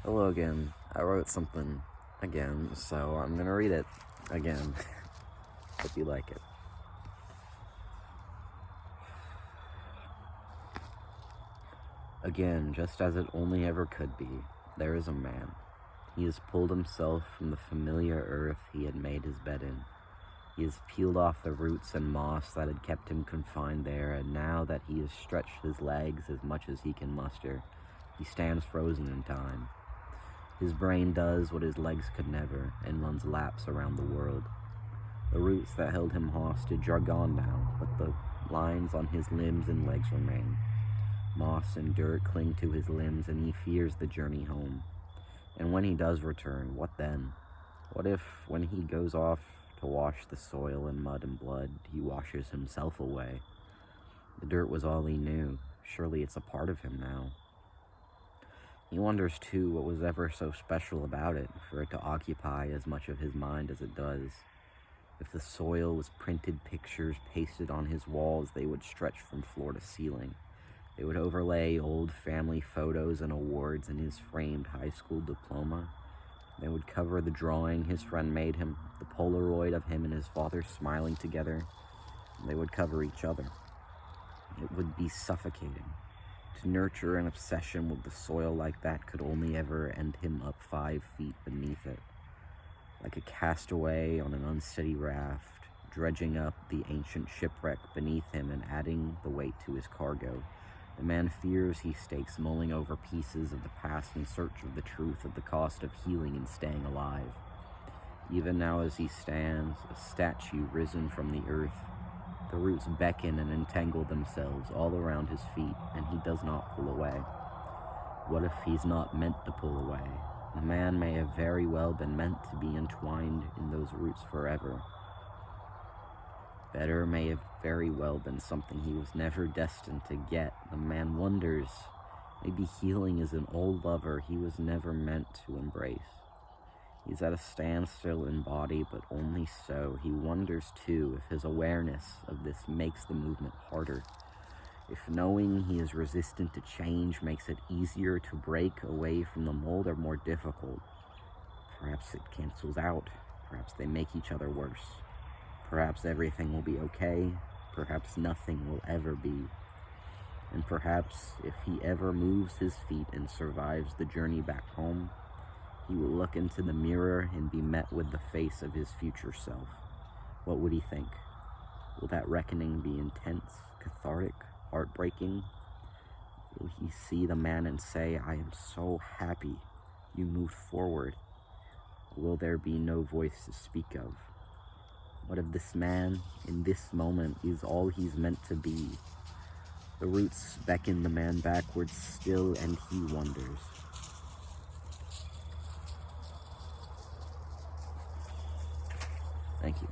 Hello again. I wrote something again, so I'm gonna read it again. Hope you like it. Again, just as it only ever could be, there is a man. He has pulled himself from the familiar earth he had made his bed in. He has peeled off the roots and moss that had kept him confined there, and now that he has stretched his legs as much as he can muster, he stands frozen in time. His brain does what his legs could never, and runs laps around the world. The roots that held him hostage are gone now, but the lines on his limbs and legs remain. Moss and dirt cling to his limbs, and he fears the journey home. And when he does return, what then? What if, when he goes off to wash the soil in mud and blood, he washes himself away? The dirt was all he knew. Surely it's a part of him now. He wonders, too, what was ever so special about it, for it to occupy as much of his mind as it does. If the soil was printed pictures pasted on his walls, they would stretch from floor to ceiling. They would overlay old family photos and awards in his framed high school diploma. They would cover the drawing his friend made him, the Polaroid of him and his father smiling together. And they would cover each other. It would be suffocating. To nurture an obsession with the soil like that could only ever end him up 5 feet beneath it. Like a castaway on an unsteady raft, dredging up the ancient shipwreck beneath him and adding the weight to his cargo. The man fears he stakes, mulling over pieces of the past in search of the truth of the cost of healing and staying alive. Even now as he stands, a statue risen from the earth, the roots beckon and entangle themselves all around his feet, and he does not pull away. What if he's not meant to pull away? The man may have very well been meant to be entwined in those roots forever. Better may have very well been something he was never destined to get. The man wonders, maybe healing is an old lover he was never meant to embrace. He's at a standstill in body, but only so. He wonders, too, if his awareness of this makes the movement harder. If knowing he is resistant to change makes it easier to break away from the mold or more difficult. Perhaps it cancels out. Perhaps they make each other worse. Perhaps everything will be okay. Perhaps nothing will ever be. And perhaps if he ever moves his feet and survives the journey back home, he will look into the mirror and be met with the face of his future self. What would he think? Will that reckoning be intense, cathartic, heartbreaking? Will he see the man and say, "I am so happy you moved forward"? Or will there be no voice to speak of? What if this man, in this moment, is all he's meant to be? The roots beckon the man backwards still, and he wonders. Thank you.